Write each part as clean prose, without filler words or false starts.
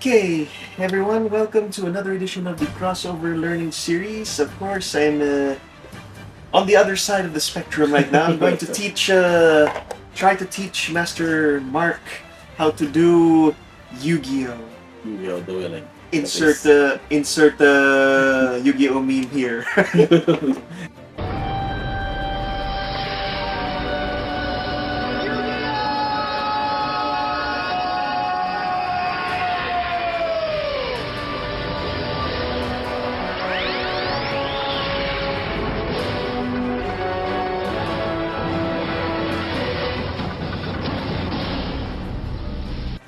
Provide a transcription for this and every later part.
Okay, everyone, welcome to another edition of the Crossover Learning Series. Of course, I'm on the other side of the spectrum right now. I'm going to try to teach Master Mark how to do Yu-Gi-Oh! Yu-Gi-Oh! Dueling. Insert the Yu-Gi-Oh! Meme here.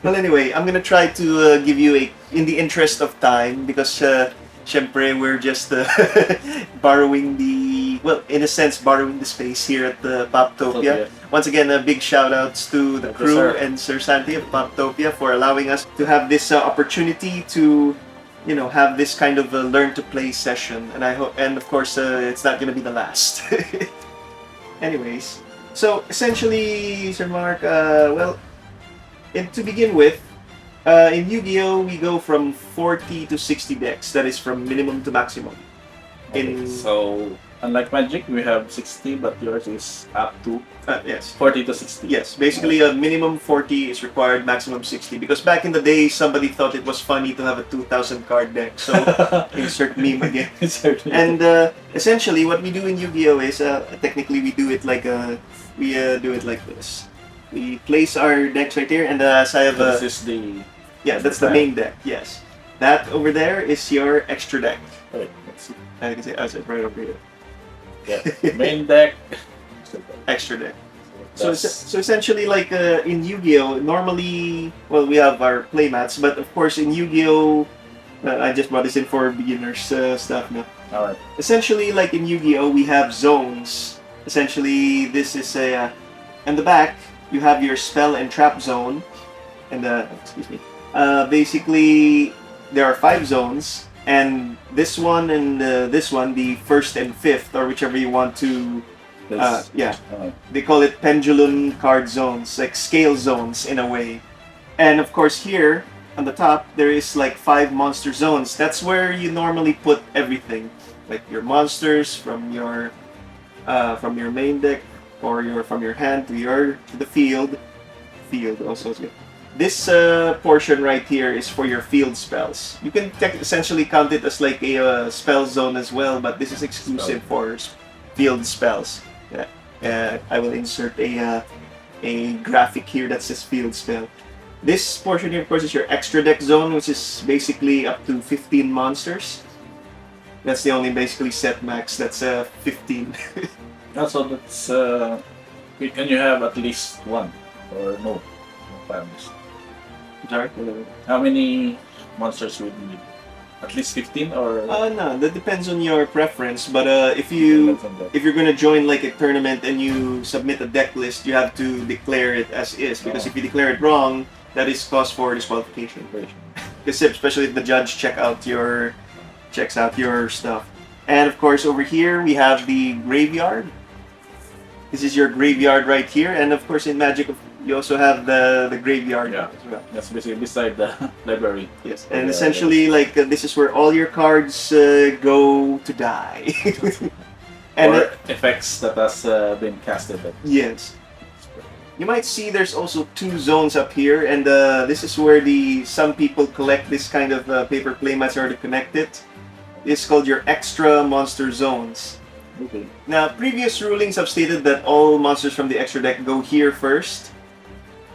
Well, anyway, I'm gonna try to give you in the interest of time, because syempre we're just borrowing in a sense, borrowing the space here at the Poptopia. Once again, big shout outs to the crew and Sir Santi of Poptopia for allowing us to have this opportunity to, have this kind of learn to play session. And I hope, and of course, it's not gonna be the last. Anyways, so essentially, Sir Mark, and to begin with, in Yu-Gi-Oh! We go from 40 to 60 decks. That is from minimum to maximum. So, unlike Magic, we have 60, but yours is up to yes, 40 to 60. Yes, basically a minimum 40 is required, maximum 60. Because back in the day, somebody thought it was funny to have a 2,000 card deck. So, insert meme again. And essentially, what we do in Yu-Gi-Oh! Is, technically we do it like this. We place our decks right here, and as I have this is the... Yeah, that's the main deck, yes. That over there is your extra deck. Wait, let's see. I can say, it right over here. Yeah, main deck. Extra deck. So essentially, like in Yu-Gi-Oh! Normally, well, we have our playmats, but of course in Yu-Gi-Oh! I just brought this in for beginners stuff now. Alright. Essentially, like in Yu-Gi-Oh! We have zones. Essentially, this is a... in the back, you have your spell and trap zone, and basically there are 5 zones, and this one and this one, the first and fifth, or whichever you want to, they call it pendulum card zones, like scale zones in a way. And of course here on the top there is like 5 monster zones. That's where you normally put everything, like your monsters from your main deck, or from your hand to the field. Field also is good. This portion right here is for your field spells. You can essentially count it as like a spell zone as well, but this is exclusive for field spells. Yeah. I will insert a graphic here that says field spell. This portion here, of course, is your extra deck zone, which is basically up to 15 monsters. That's the only basically set max. That's 15. Also, that's... can you have at least one? Or no? Families. Sorry? How many monsters would you need? At least 15 or... No, that depends on your preference. But if you're gonna join like a tournament and you submit a deck list, you have to declare it as is. Because if you declare it wrong, that is cause for disqualification. Because especially if the judge checks out your stuff. And of course, over here we have the graveyard. This is your graveyard right here, and of course in Magic you also have the graveyard as well. That's basically beside the library. Yes, and essentially like this is where all your cards go to die. And or effects that has been casted. Yes. You might see there's also 2 zones up here, and this is where some people collect this kind of paper playmats or to connect it. It's called your extra monster zones. Okay. Now, previous rulings have stated that all monsters from the extra deck go here first.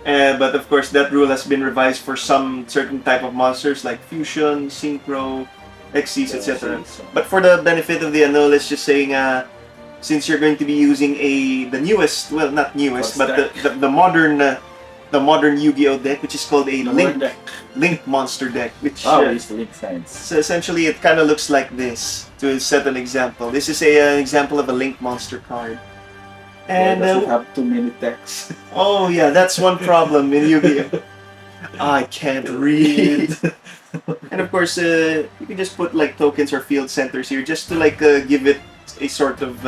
But of course, that rule has been revised for some certain type of monsters like Fusion, Synchro, Xyz, etc. But for the benefit of the let's just saying, since you're going to be using the newest, well, not newest, but the modern Yu-Gi-Oh! Deck, which is called a Link monster deck, which it's the Link signs. So essentially, it kind of looks like this. To set an example, this is an example of a Link monster card. And does it have too many decks? Oh yeah, that's one problem in Yu-Gi-Oh! I can't read. And of course, you can just put like tokens or field centers here, just to like give it a sort of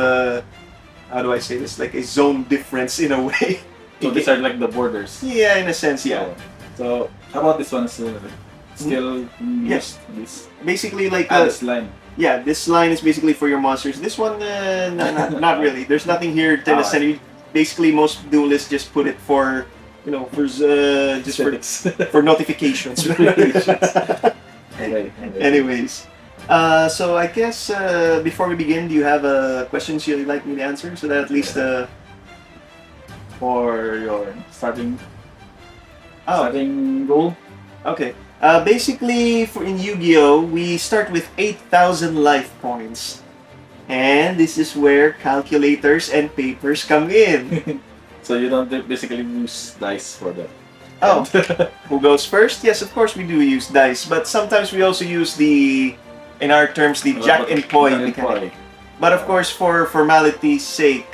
how do I say this? Like a zone difference in a way. So these are like the borders. Yeah, in a sense, yeah. So how about this one? still Yes. this Basically, like this line. yeah, this line is basically for your monsters. This one, not really. There's nothing here to the center. Basically, most duelists just put it for, for just for notifications. Anyways, so I guess before we begin, do you have questions you'd like me to answer so that at least for your starting goal? Okay. Basically, in Yu-Gi-Oh, we start with 8,000 life points. And this is where calculators and papers come in. So you don't basically use dice for that? Oh, who goes first? Yes, of course we do use dice. But sometimes we also use in our terms, the jack and poi mechanic. But of course, for formality's sake,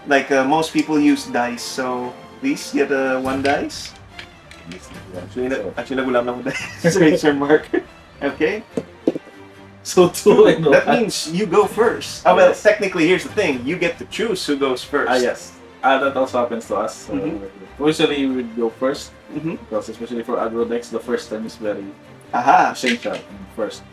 like most people use dice. So please get one dice. Actually, nagulam lang mo dahil Sir Mark. Okay. So that means you go first. Well, technically, here's the thing: you get to choose who goes first. Yes. That also happens to us. Usually, we would go first because, especially for aggro decks, the first time is very essential. First.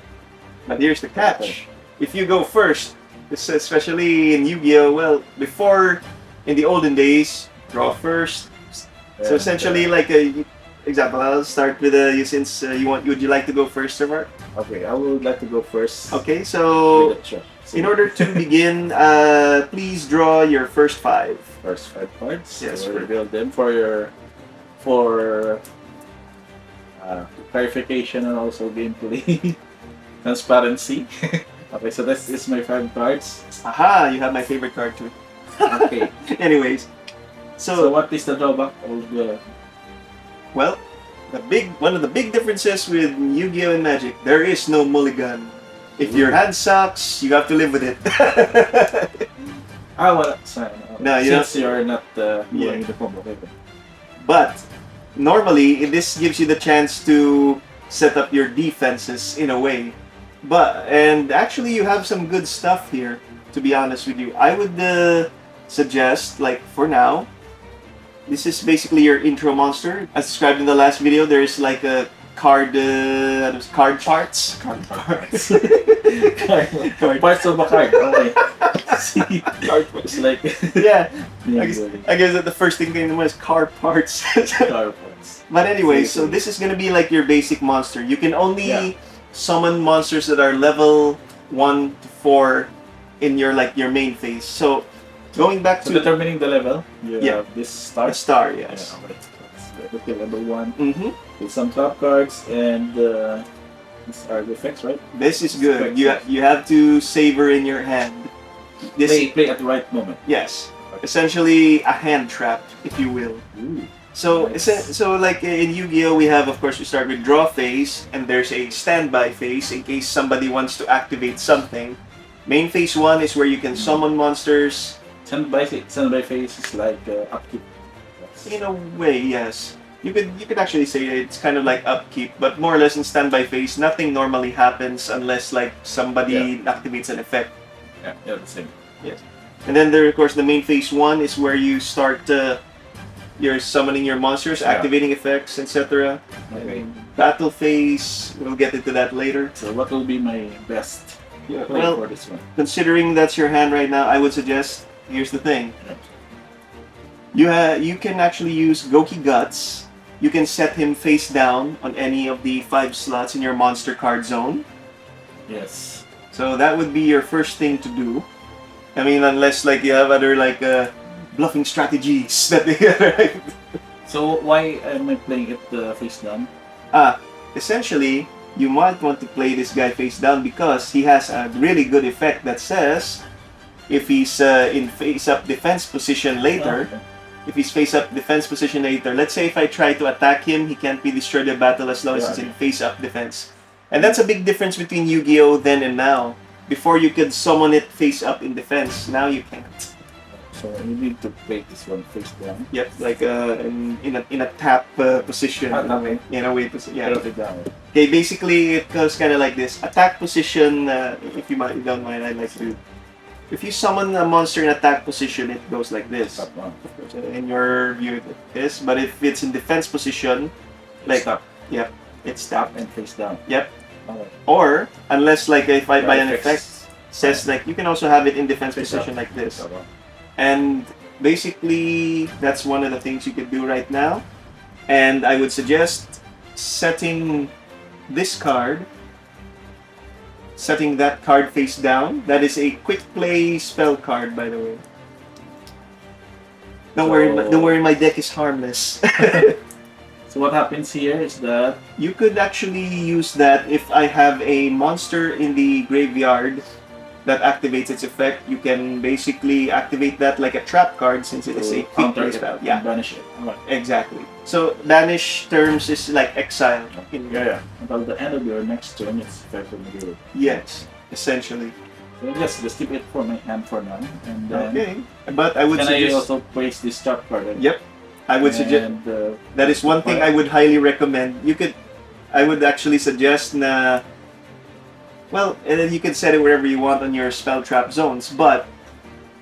But here's the catch: if you go first, especially in Yu-Gi-Oh, well, before in the olden days, draw first. So essentially, like example, I'll start with you since would you like to go first, Sir Mark? Okay, I would like to go first. Okay, so in order to begin, please draw your first 5. First 5 cards. Yes, so reveal them for clarification and also gameplay transparency. Okay, so this is my 5 cards. Aha, you have my favorite card too. Okay. Anyways, so what is the drawback of the? Well, one of the big differences with Yu-Gi-Oh and Magic, there is no mulligan. If your hand sucks, you have to live with it. Well, sorry. No, since you're not going the combo. But normally, this gives you the chance to set up your defenses in a way. And actually, you have some good stuff here. To be honest with you, I would suggest, like for now. This is basically your intro monster. As described in the last video, there is like a card parts. Card parts. Parts of a card. Okay. See, card parts like yeah. I guess that the first thing came to mind is card parts. Card parts. But anyway, so this is gonna be like your basic monster. You can only summon monsters that are level 1 to 4 in your main phase. So going back to determining the level, you have this star. The star, yes. Okay, level 1. With some top cards and these are the effects, right? This is good. You have to savor in your hand. Play at the right moment. Yes. Essentially a hand trap, if you will. Ooh, so nice. so like in Yu-Gi-Oh, we have, of course, we start with draw phase, and there's a standby phase in case somebody wants to activate something. Main phase 1 is where you can summon monsters. Standby phase is like upkeep. In a way, yes. You could actually say it's kind of like upkeep, but more or less in standby phase, nothing normally happens unless like somebody activates an effect. Yeah, the same. Yes. And then there, of course, the main phase 1 is where you start you're summoning your monsters, activating effects, etc. Okay. Battle phase, we'll get into that later. So what will be my best play for this one? Considering that's your hand right now, I would suggest, here's the thing. You can actually use GOUKI Guts. You can set him face down on any of the 5 slots in your monster card zone. Yes. So that would be your first thing to do. I mean, unless like you have other like bluffing strategies that they right? So why am I playing it face down? Essentially, you might want to play this guy face down because he has a really good effect that says if he's in face-up defense position later, let's say if I try to attack him, he can't be destroyed in battle as long as he's in face-up defense. And that's a big difference between Yu-Gi-Oh! Then and now. Before you could summon it face-up in defense, now you can't. So you need to play this one face down. Yep, like in a tap position. In a way, yeah. Okay, basically it goes kind of like this. Attack position, if you don't mind, I'd like to. If you summon a monster in attack position, it goes like this. In your view, it is. But if it's in defense position, like stop. Yep. It's up tapped. and face down. Yep. Okay. Or, unless like if I buy an effect, effects. says like you can also have it in defense Face position up. like this. Okay. And basically, that's one of the things you could do right now. And I would suggest setting this card, setting that card face down. That is a quick play spell card, by the way. Don't worry, my deck is harmless. So what happens here is that You could actually use that if I have a monster in the graveyard that activates its effect. You can basically activate that like a trap card since it is a quick counter play it spell. and Yeah, banish it. Alright. exactly. So banish terms is like exile. Yeah. Until the end of your next turn, it's effectively good. Yes, essentially. So just keep it for my hand for now, and then Okay, but I would can I suggest. also place this trap card? Yep, I would suggest. And, That is one thing I would highly recommend. I would actually suggest na. Well, and then you can set it wherever you want on your spell trap zones. But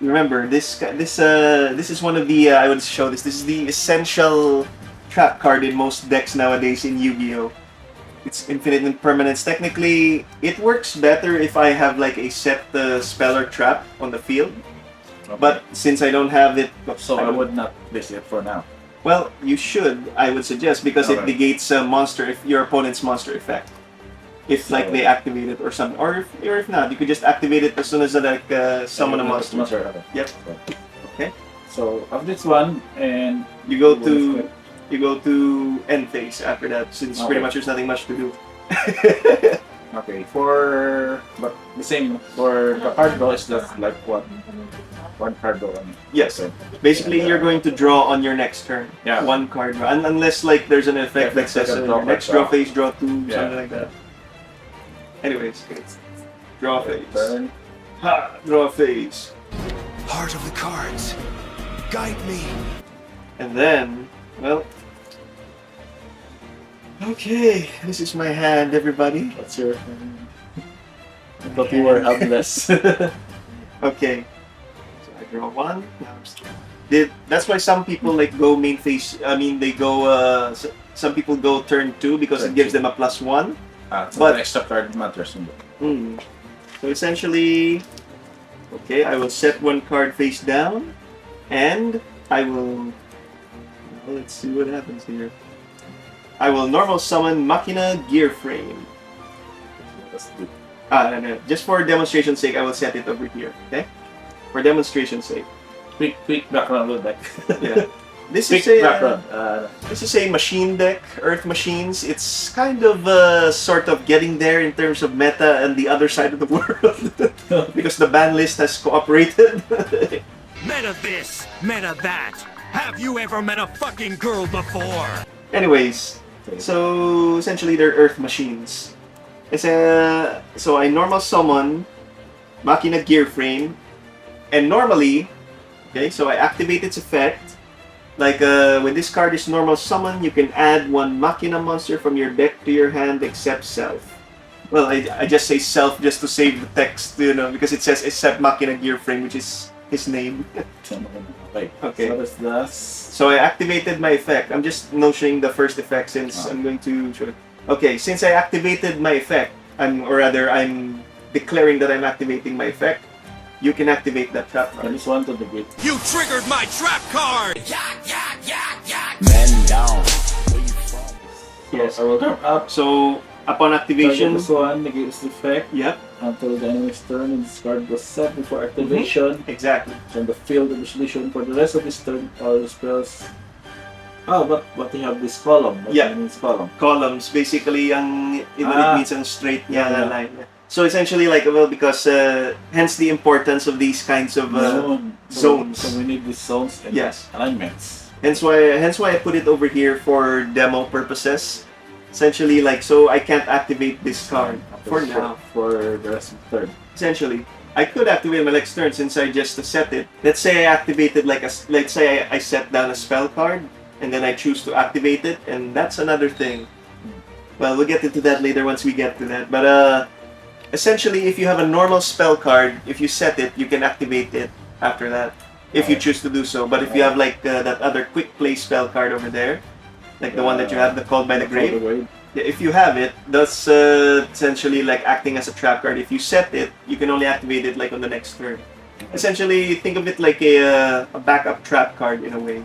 remember, this is one of the I would show this. This is the essential trap card in most decks nowadays in Yu-Gi-Oh. It's infinite impermanence. Technically, it works better if I have like a set spell or trap on the field. okay. But since I don't have it, so I would not place it for now. well, you should. I would suggest because it Okay. negates a monster if your opponent's monster effect. If like So- they activate it or something, or if not, you could just activate it as soon as like summon a monster. Okay. Yep. Okay. So of this one, and You go to end phase after that, since pretty Okay. much there's nothing much to do. okay but the same for the card draw is just like one card draw. Yes. Basically, you're going to draw on your next turn. Yeah. One card draw, unless like there's an effect that Effect says like a draw next card draw draw. phase, draw two, Yeah. something like that. Anyways, draw phase. Turn. Ha! Draw phase. Heart of the cards, guide me. And then, well, okay, this is my hand, everybody. What's your? I thought you were helpless. Okay, so I draw one. Now I'm that's why some people like go main phase. I mean, they go. Some people go turn 2 because it Turn gives two. them a +1. So But- the extra card matters. So essentially, okay, I will set one card face down, and I will. Well, let's see what happens here. I will normal summon Machina Gear Frame. That's good. No. Just for demonstration's sake, I will set it over here. Okay, for demonstration's sake. Quick background load deck. Yeah. This Quick is a background. this is a machine deck, Earth Machines. It's kind of sort of getting there in terms of meta and the other side of the world because the ban list has cooperated. Meta this, meta that. Have you ever met a fucking girl before? Anyways, so essentially they're Earth Machines. So I normal summon Machina Gear Frame, and normally, okay, so I activate its effect. Like when this card is normal summon, you can add one Machina monster from your deck to your hand except self. Well, I just say self just to save the text, because it says except Machina Gear Frame, which is his name. Okay. Okay. So that's the. So I activated my effect. I'm just notioning the first effect since I'm going to show it. Okay, since I activated my effect, I'm declaring that I'm activating my effect. You can activate that trap I card. just wanted to get. You triggered my trap card! Men down. Yes. I will come up. So upon activation, This one negates the effect yep, until the enemy's turn, and this card was set before activation. exactly. From the field of resolution for the rest of this turn, all the spells. Oh, but you have this column. What Yeah. means column? Columns, basically, it means ang straight niya Yeah. line. So essentially, because hence the importance of these kinds of zones. So we need these zones and Yes. alignments. Hence why I put it over here for demo purposes. Essentially, so I can't activate this card for now. For the rest of the turn. Essentially, I could activate my next turn since I just set it. Let's say I activated let's say I set down a spell card and then I choose to activate it, and that's another thing. Well, we'll get into that later once we get to that. But essentially, if you have a normal spell card, if you set it, you can activate it after that, if you choose to do so. But if you have that other quick play spell card over there, like the one that you have, the Called by the Grave, Yeah, if you have it, that's essentially like acting as a trap card. If you set it, you can only activate it like on the next turn. Essentially, think of it like a backup trap card in a way.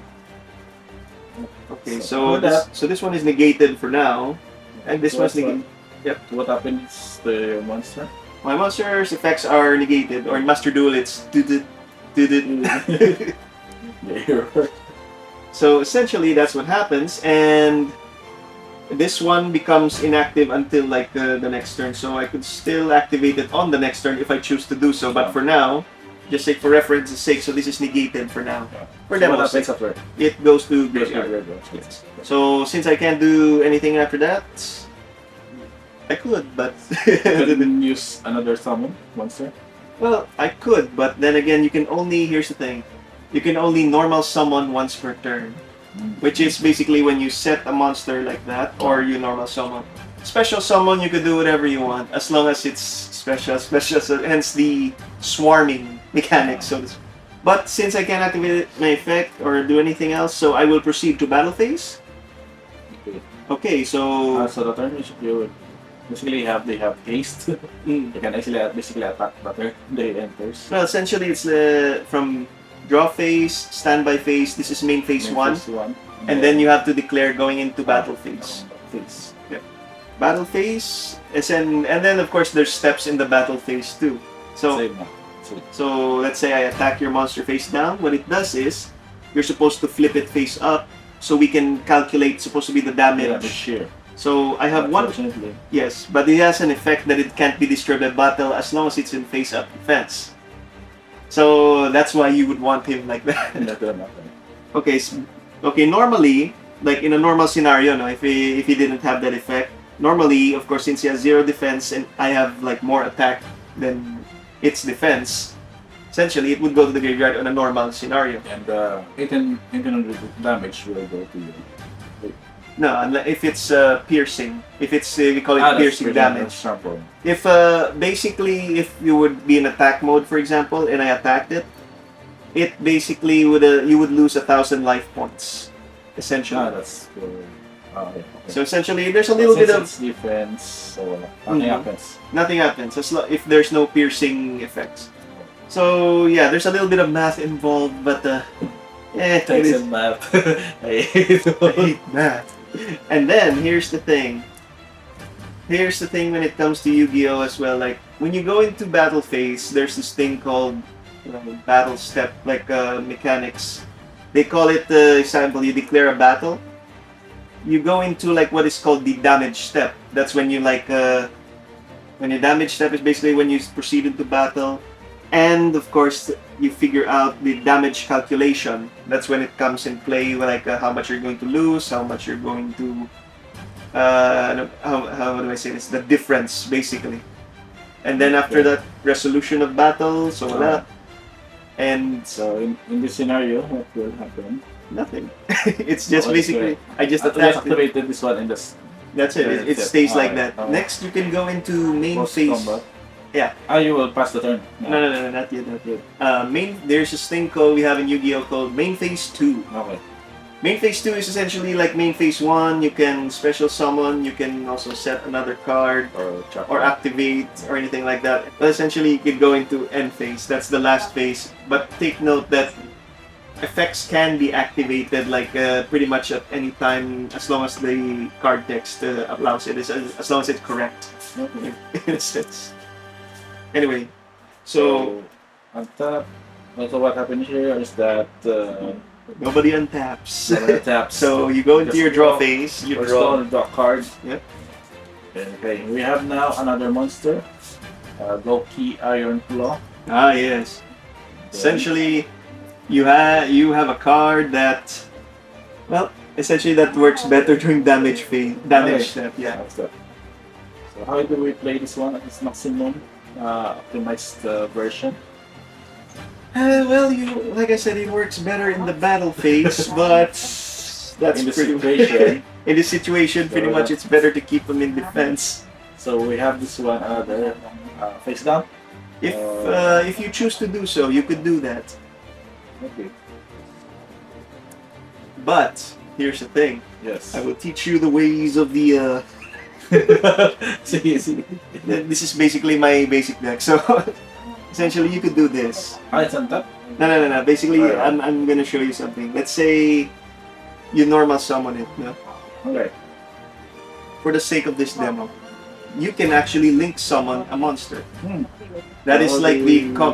Okay, so this one is negated for now, and this one's negated. Yep. What happens to your monster? My monster's effects are negated, or in Master Duel, it's So essentially, that's what happens, and this one becomes inactive until like the next turn. So I could still activate it on the next turn if I choose to do so. But for now, just say for reference's sake, so this is negated for now. For demo's sake, it goes to graveyard. Yes. So since I can't do anything after that, I could, but you couldn't use another summon monster. Well, I could, but then again, you can only. Here's the thing: you can only normal summon once per turn, which is basically when you set a monster like that, or you normal summon. Special summon, you could do whatever you want, as long as it's special. So hence the swarming mechanics. But since I can't activate my effect or do anything else, so I will proceed to battle phase. Okay, so so the turn you basically they have haste. You can actually basically attack the turn they enters. Well, essentially it's from draw phase, standby phase. This is main phase one, and then you have to declare going into battle phase. Yep. Battle phase, and then of course there's steps in the battle phase too. So let's say I attack your monster face down. What it does is you're supposed to flip it face up, so we can calculate supposed to be the damage. Share. So I have one. Yes, but it has an effect that it can't be destroyed by battle as long as it's in face up defense. So that's why you would want him like that. Okay, okay. Normally, like in a normal scenario, no, if he didn't have that effect, normally, of course, since he has 0 defense and I have like more attack than its defense, essentially it would go to the graveyard on a normal scenario. And 1800 damage will go to you. No, if it's piercing, if it's we call it piercing damage. If basically if you would be in attack mode, for example, and I attacked it, it basically would you would lose 1,000 life points, essentially. That's good. Okay. So essentially, there's a little bit of defense, so nothing happens. Nothing happens if there's no piercing effects. So yeah, there's a little bit of math involved, but Thanks in math. I hate math. And then here's the thing. Here's the thing when it comes to Yu-Gi-Oh as well. Like when you go into battle phase, there's this thing called battle step, like mechanics. They call it, example, you declare a battle. You go into like what is called the damage step. That's when you like when your damage step is basically when you proceed into battle. And of course, you figure out the damage calculation. That's when it comes in play, like how much you're going to lose, how much you're going to, how do I say this? The difference, basically. And then after that, resolution of battle, so wala. And so in this scenario, what will happen? Nothing. It's just basically, I just activated this one in this. That's it. It stays like that. Next, you can go into main phase. Combat. Yeah. You will pass the turn. No, not yet. There's this thing we have in Yu-Gi-Oh called main phase 2. Okay. Main phase 2 is essentially like main phase 1. You can special summon, you can also set another card or activate or anything like that. But essentially, you can go into end phase. That's the last phase. But take note that effects can be activated like pretty much at any time as long as the card text allows it, as long as it's correct. Okay. In a sense. Anyway, so on top, also what happened here is that nobody untaps. Nobody taps. So you go into your draw phase, you draw a card. Yep. Okay, we have now another monster, GOUKI Iron Claw. Ah yes. Essentially, you have a card that, well, essentially that works better during damage phase. Step, yeah. So how do we play this one at its maximum optimized version? Well, like I said, it works better in the battle phase, but that's in the pretty situation. In this situation, pretty much it's better to keep them in defense. So we have this one there, face down. If you choose to do so, you could do that. Okay. But here's the thing. Yes. I will teach you the ways of the see. This is basically my basic deck. So essentially, you could do this. It's on top? No. Basically, I'm gonna show you something. Let's say you normal summon it. No? Okay. For the sake of this demo, you can actually link summon a monster. That is like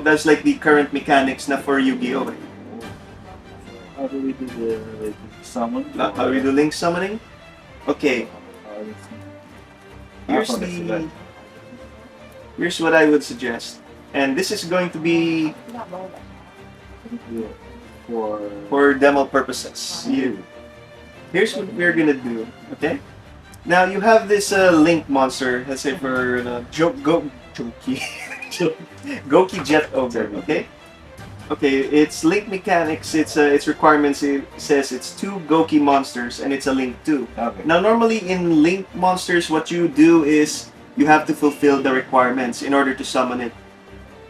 that's like the current mechanics na for Yu-Gi-Oh. How do we do the summon? How do we do link summoning? Okay. Here's what I would suggest, and this is going to be for demo purposes. Here's what we're gonna do. Okay. Now you have this link monster. Let's say for GOUKI. GOUKI Jet Ogre. Okay. Okay. Its link mechanics. Its requirements. It says it's 2 GOUKI monsters and it's a link 2. Okay. Now normally in link monsters, what you do is you have to fulfill the requirements in order to summon it.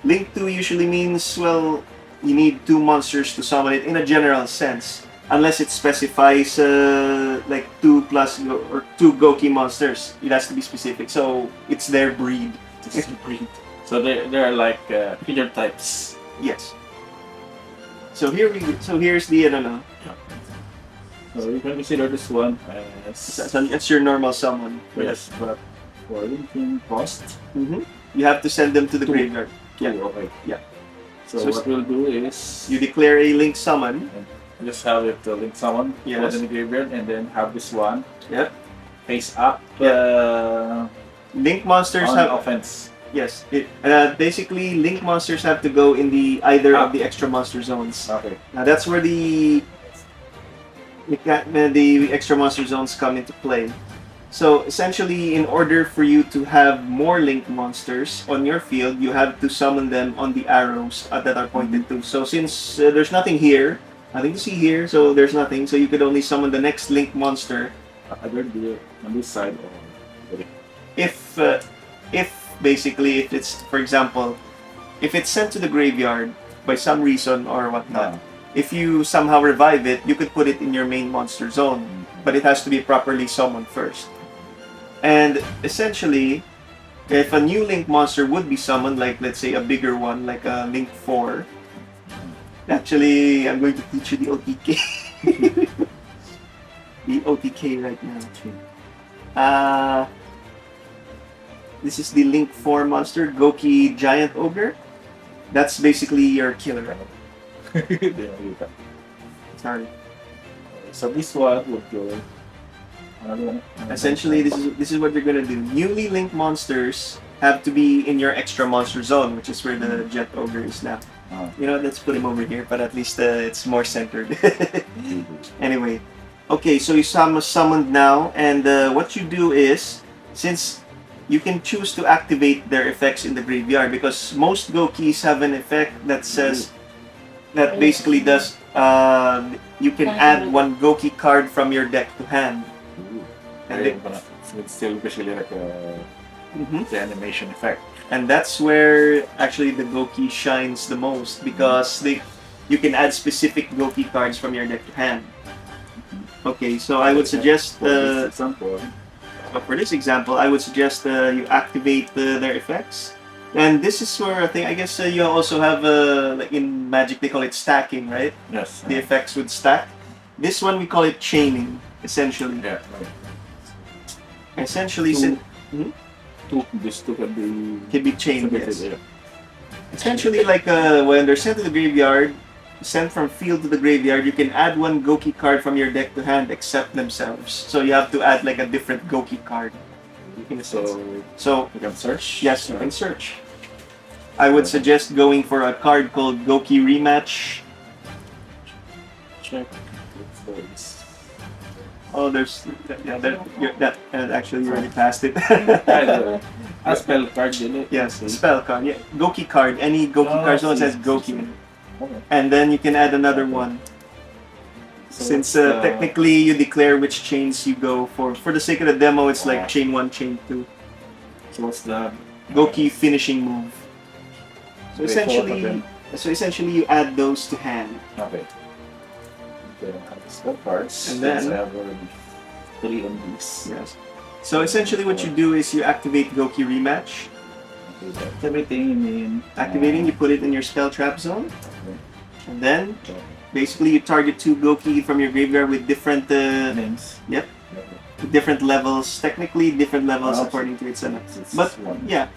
Link 2 usually means, well, you need 2 monsters to summon it in a general sense. Unless it specifies like 2 plus or 2 GOUKI monsters. It has to be specific. So it's their breed. It's breed. So they're like feature types. Yes. So here's the So you can consider this one as it's your normal summon. yes, but for linking cost, You have to send them to the graveyard. Yeah. Okay. Yeah. So what we'll do is you declare a link summon. Just have it link summon, put in the graveyard, and then have this one. Yep. Face up. Link monsters on have offense. Yes. Basically, link monsters have to go in the either of the extra monster zones. Okay. Now that's where the extra monster zones come into play. So essentially, in order for you to have more link monsters on your field, you have to summon them on the arrows that are pointed to. So since there's nothing here, nothing to see here, so there's nothing. So you could only summon the next link monster. Either on this side or if basically if it's, for example, if it's sent to the graveyard by some reason or whatnot, if you somehow revive it, you could put it in your main monster zone, but it has to be properly summoned first. And essentially, if a new link monster would be summoned, like let's say a bigger one, like a link 4, actually I'm going to teach you the OTK. The OTK right now. This is the link 4 monster, GOUKI Giant Ogre. That's basically your killer. Sorry. So this one would go. Essentially, this is what you're gonna do. Newly linked monsters have to be in your extra monster zone, which is where the Jet Ogre is now. You know, let's put him over here, but at least it's more centered. Anyway, okay, so you summoned now, and what you do is, since you can choose to activate their effects in the graveyard, because most GOUKIs have an effect that says that basically does you can add 1 GOUKI card from your deck to hand. And it's still basically like the animation effect. And that's where actually the GOUKI shines the most, because you can add specific GOUKI cards from your deck to hand. Okay, so I would suggest for this example, I would suggest you activate their effects. And this is where I think, I guess you also have, like in Magic they call it stacking, right? Yes. The effects would stack. This one we call it chaining, essentially. Yeah, right. Essentially, these two can be chained, yes. Yeah. Essentially, like when they're sent to the graveyard, sent from field to the graveyard, you can add 1 GOUKI card from your deck to hand except themselves. So you have to add like a different GOUKI card. So you can search? Yes, you can search. I would suggest going for a card called GOUKI Rematch. Check. Oh, there's actually you already passed it. A spell card, yes, spell card. Yeah, GOUKI card. Any GOUKI card someone says GOUKI. And then you can add another one. So since technically you declare which chains you go for. For the sake of the demo, it's like chain 1, chain 2. So what's the GOUKI finishing move? So essentially you add those to hand. Okay. Then I have spell cards. And then I have already 3 on these. Yes. So essentially what you do is you activate GOUKI Rematch. Okay, that's everything you mean. Activating, you put it in your spell trap zone. And then, basically you target 2 GOUKI from your graveyard with different names. Yep. With different levels. Technically different levels according to its but yeah.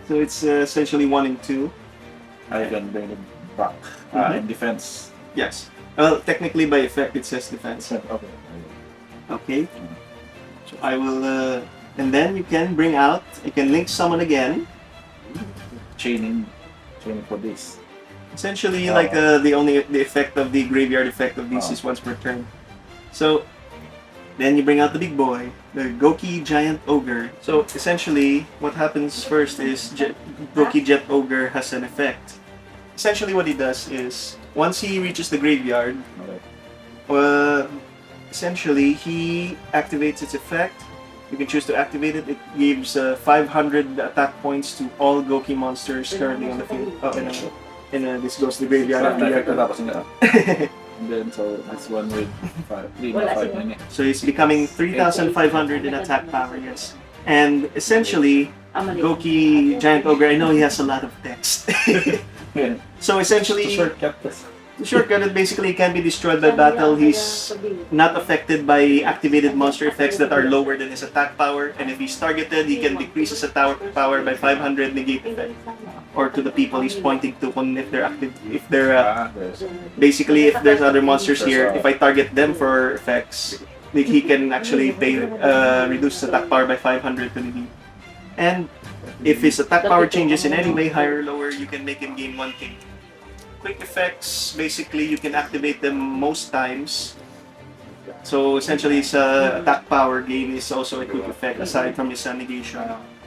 So it's essentially 1 and 2. I can bring it back in defense. Yes. Well, technically by effect it says defense. Okay. Okay. So I will, and then you can bring out, you can link summon again. Chaining for this. Essentially, like the effect of the graveyard effect of these is once per turn. So then you bring out the big boy, the GOUKI Giant Ogre. So essentially, what happens first is GOUKI Jet Ogre has an effect. Essentially, what he does is once he reaches the graveyard, essentially he activates its effect. You can choose to activate it. It gives 500 attack points to all GOUKI monsters currently on the field. This goes to the graveyard. And then so this one with 3 So he's becoming 3,500 in attack power, yes. And essentially, GOUKI Giant Ogre, I know he has a lot of text. So essentially, the shortcut is basically can be destroyed by battle. He's not affected by activated monster effects that are lower than his attack power, and if he's targeted, he can decrease his attack power by 500 negate effect. Or to the people he's pointing to if they're active, if they're basically if there's other monsters here, if I target them for effects, he can actually reduce his attack power by 500 to negate. And if his attack power changes in any way, higher or lower, you can make him gain 1k. Quick effects, basically you can activate them most times. So essentially his attack power gain is also a quick effect aside from his negation.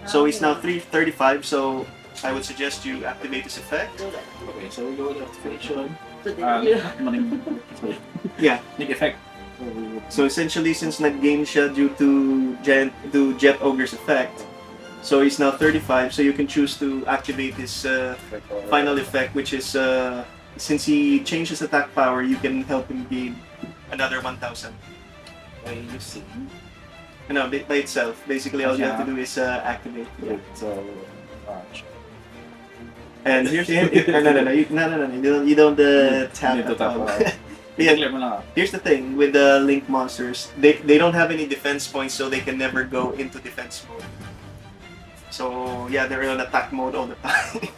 So he's now 335, so I would suggest you activate this effect. Okay, so we go to activation. Yeah. Big effect. So essentially since nag-gain siya due to Jet Ogre's effect, so he's now 35, so you can choose to activate his final effect, which is since he changed his attack power, you can help him gain another 1,000. By using? No, by itself. Basically, all you have to do is activate. Yeah. So, and here's no. You don't tap that. Yeah, here's the thing with the Link monsters. They don't have any defense points, so they can never go into defense mode. So yeah, they're on attack mode all the time.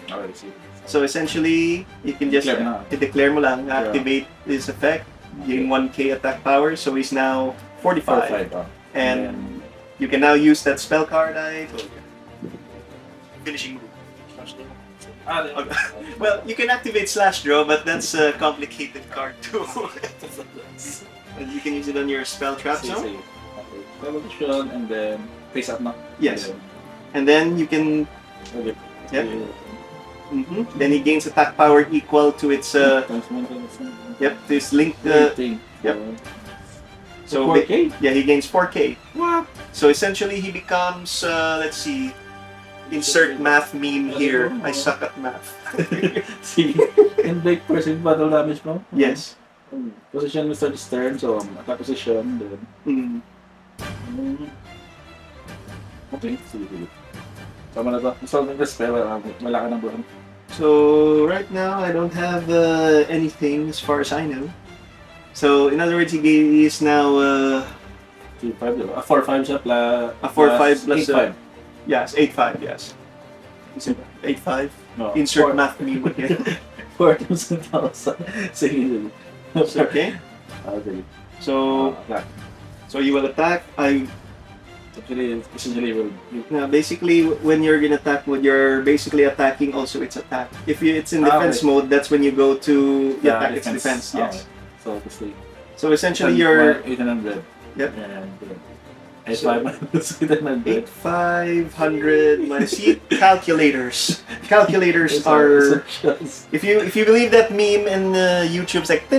So essentially, you can just declare mo lang, activate this effect, gain 1k attack power, so he's now 45. And you can now use that spell card I told you. Finishing move. Well, you can activate Slash Draw, but that's a complicated card too. And you can use it on your spell trap zone. And then face up now. Yes. And then you can. Yep. Then he gains attack power equal to its. Yep. This link. Yep. So 4K? Yeah, he gains 4k. What? So essentially, he becomes. Let's see. Insert math meme here. I suck at math. See, in break percent battle damage mo? Yes. Position mo sa turn, so attack position, then. Okay, sige. Tama na ba? Solving the spell, wala ka ng buwan. So right now I don't have anything as far as I know. So in other words, he is now 3-5, diba? A 4-5 siya plus. A 4-5 plus 8-5. Yes, 8-5. Yes. Is it 8-5? No. Insert math meme again. 4,000. Sige. Okay. Okay. So so you will attack. Essentially will. Now, basically, when you're gonna attack mode, you're basically attacking also its attack. If it's in defense mode, that's when you go to attack its defense. Yes. So obviously. So essentially, you're 800. Yep. And 8,500. 8,500 minus calculators. Calculators are. If you believe that meme in YouTube's like.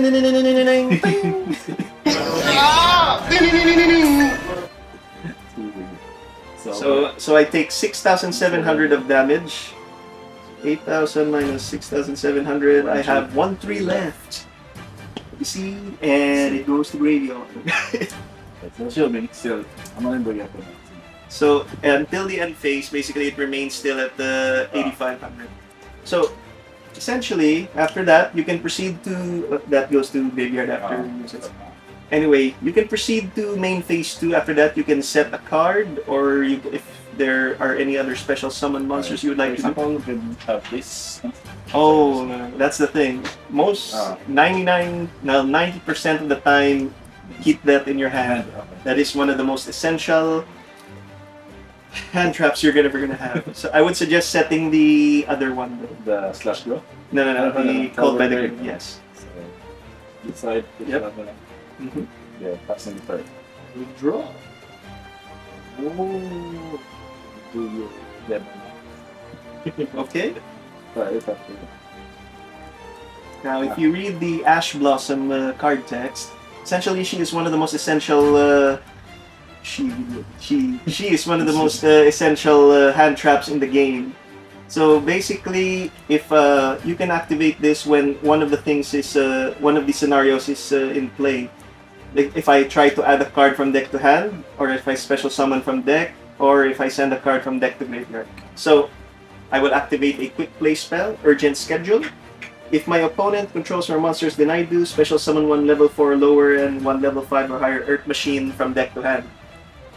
So I take 6,700 of damage. 8,000 minus 6,700. I have 1-3 left. You see, and it goes to graveyard. So assuming still, I'm gonna bring up So until the end phase, basically it remains still at the 8500. So essentially, after that, you can proceed to that goes to graveyard after use it. Anyway, you can proceed to main phase 2. After that, you can set a card, or you, if there are any other special summon monsters you would like to do. For example, you can have this. Oh, no, that's the thing. Most 90% of the time, keep that in your hand. That is one of the most essential hand traps you're ever gonna have. So I would suggest setting the other one. The slash draw? No, the called by the grave. Yes. So, decide which Yep. one. Yeah, passing the turn. Withdraw. Oh. Do you get Okay. Right, Now, if you read the Ash Blossom card text, essentially she is one of the most essential. She is one of the most essential hand traps in the game. So basically, if you can activate this when one of the things is one of the scenarios is in play. Like if I try to add a card from deck to hand, or if I special summon from deck, or if I send a card from deck to graveyard. So I will activate a quick play spell, Urgent Schedule. If my opponent controls more monsters than I do, special summon one level 4 or lower and one level 5 or higher Earth Machine from deck to hand.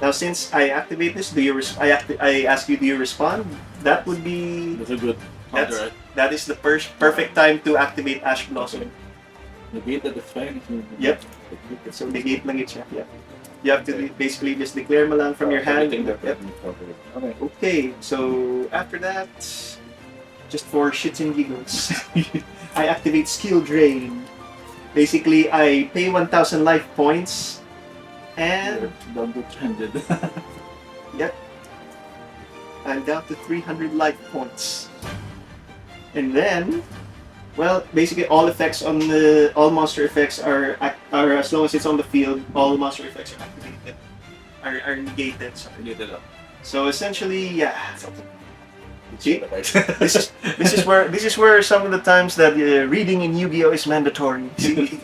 Now, since I activate this, do you I ask you, do you respond? That would be... That's a good counter, right? That is the perfect time to activate Ash Blossom. Negate the defense. Yep. So negate lang it siya. Yeah. You have to basically just declare mo lang from your hand. Yep. Okay. Okay, so after that, just for shits and giggles, I activate Skill Drain. Basically, I pay 1,000 life points, and Don't get trended. yep, I'm down to 300 life points. And then, well, basically all effects on the all monster effects are as long as it's on the field, all monster effects are activated, are negated. Sorry. So essentially, yeah. See, this is where some of the times that reading in Yu-Gi-Oh is mandatory. See?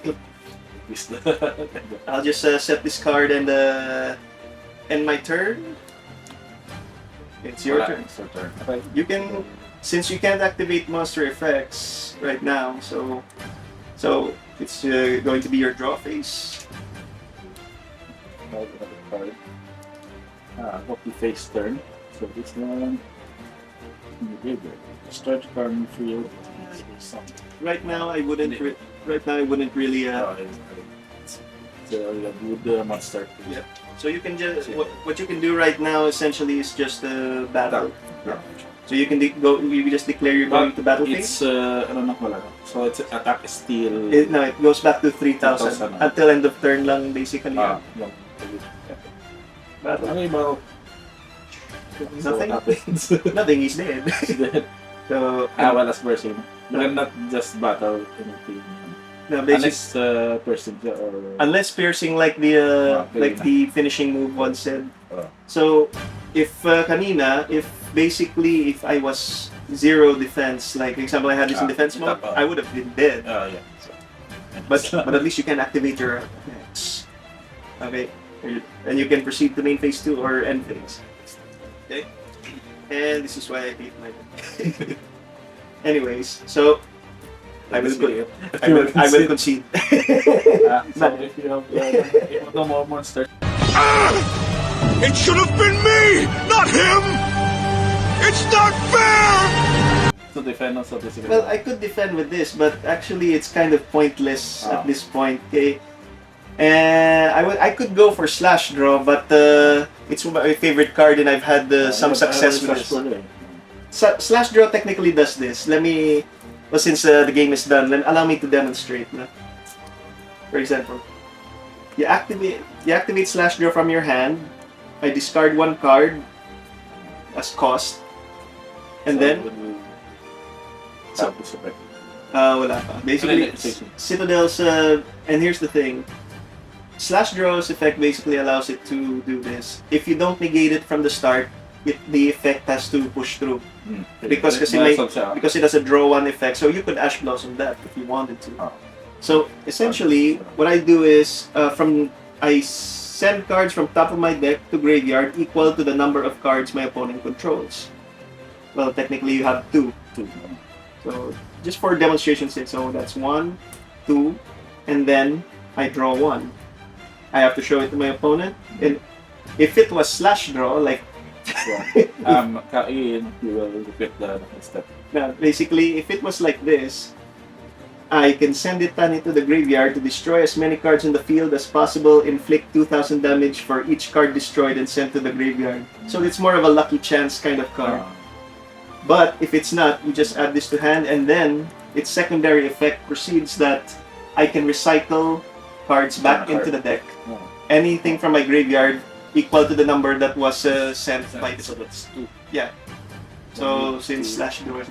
I'll just set this card and end my turn. It's your turn. Okay. You can, since you can't activate monster effects right now, so it's going to be your draw phase. Hockey face turn. So this one. Start card in field. Right now, I wouldn't. Right now, I wouldn't really. Good monster. Yeah. So you can just what you can do right now essentially is just battle. Yeah. So you can you just declare you're going to battle phase. It's so its attack is still. No, it goes back to 3,000 until end of turn lang basically. Yeah. Battle. Ano about? Nothing. So happens. Nothing. He's dead. So Well, as person, you cannot just battle anything. no, Unless person or unless piercing like the finishing move one said. So if kanina, if I was 0 defense, like example I had this in defense mode, I would have been dead. Yeah. But at least you can activate your attacks. Okay, and you can proceed to main phase 2 or end phase. Okay, and this is why I hate my deck. Anyways, so I will concede. So if you have no more monsters. It should have been me, not him! It's not fair! To defend also this. Well, I could defend with this, but actually it's kind of pointless at this point. Okay, I could go for slash draw, but it's my favorite card, and I've had some success with this. Slash draw technically does this. Let me, well, since the game is done, then allow me to demonstrate. No? For example, you activate slash draw from your hand. I discard 1 card as cost, and then wala pa. Basically, Citadel's and here's the thing. Slash draw's effect basically allows it to do this. If you don't negate it from the start, the effect has to push through. Because it has a draw 1 effect, so you could Ash Blossom that if you wanted to. So essentially, what I do is I send cards from top of my deck to graveyard equal to the number of cards my opponent controls. Well, technically you have 2. So, just for demonstration's sake, so that's 1, 2, and then I draw 1. I have to show it to my opponent, and if it was slash draw, like... Ian, you will repeat the step. Now, basically, if it was like this, I can send it to the graveyard to destroy as many cards in the field as possible, inflict 2,000 damage for each card destroyed and sent to the graveyard. So it's more of a lucky chance kind of card. But if it's not, you just add this to hand, and then its secondary effect proceeds that I can recycle cards back into the deck. Anything from my graveyard equal to the number that was sent by this. So that's 2. Yeah. So since slash draw is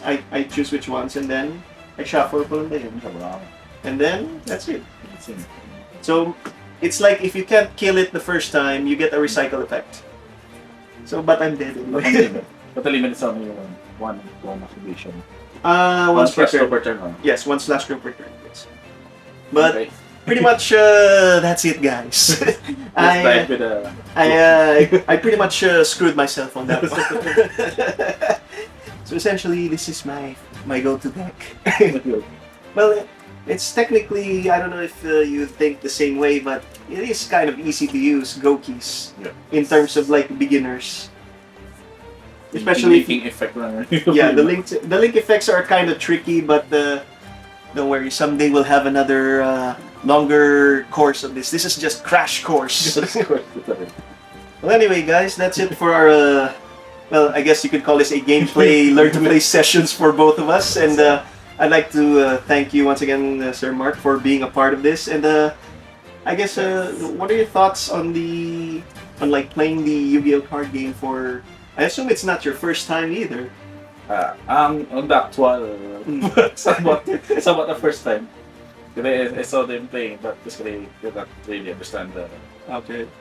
I choose which ones, and then I shuffle ko lang yun. And then that's it. So it's like if you can't kill it the first time, you get a recycle effect. So but I'm dead anyway. But the limit is only one activation. One slash per turn. Yes, 1 slash draw per turn. Yes. But Okay. pretty much that's it, guys. I pretty much screwed myself on that one. So essentially, this is my go-to deck. Well, it's technically, I don't know if you think the same way, but it is kind of easy to use GOUKIs in terms of like beginners. Especially linking effect. Yeah, the link effects are kind of tricky, but don't worry, someday we'll have another longer course of this. This is just crash course. Well, anyway, guys, that's it for our. Well, I guess you could call this a gameplay, learn to play sessions for both of us, and I'd like to thank you once again, Sir Mark, for being a part of this. And I guess, what are your thoughts on like playing the Yu-Gi-Oh card game for? I assume it's not your first time either. On the actual, somewhat the first time. I saw them playing, but basically you don't really understand the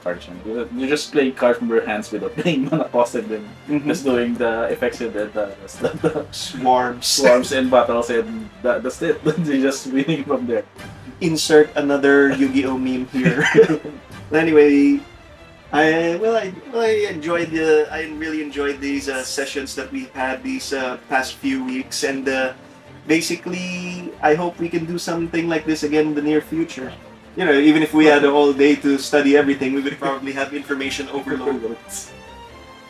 cards. You just play cards from your hands without playing mana cost, and then just doing the effects and the swarms and battles, and that's it. You're just winning from there. Insert another Yu-Gi-Oh meme here. Anyway, I really enjoyed these sessions that we had these past few weeks, and basically I hope we can do something like this again in the near future. You know, even if we had a whole day to study everything, we would probably have information overload.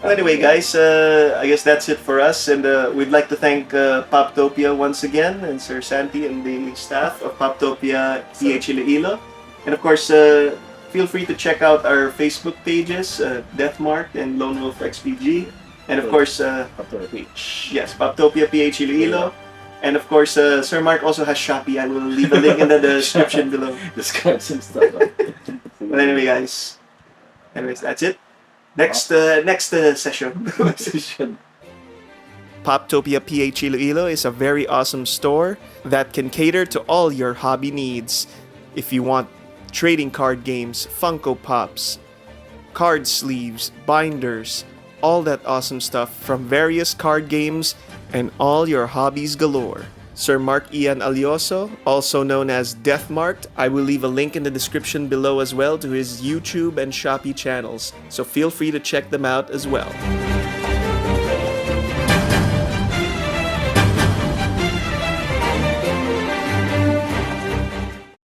Well, anyway, guys, I guess that's it for us, and we'd like to thank Poptopia once again, and Sir Santi and the staff of Poptopia PH Iloilo, and of course. Feel free to check out our Facebook pages, Deathmarked and LONEWOLFXPG, and of course, yes, Poptopia PH Iloilo, and of course, Sir Mark also has Shopee. I will leave a link in the description below. Describe some stuff. But anyway, guys, that's it. Next session. Poptopia PH Iloilo is a very awesome store that can cater to all your hobby needs. If you want trading card games, Funko Pops, card sleeves, binders, all that awesome stuff from various card games and all your hobbies galore. Sir Mark Ian Alloso, also known as Deathmarked, I will leave a link in the description below as well to his YouTube and Shopee channels, so feel free to check them out as well.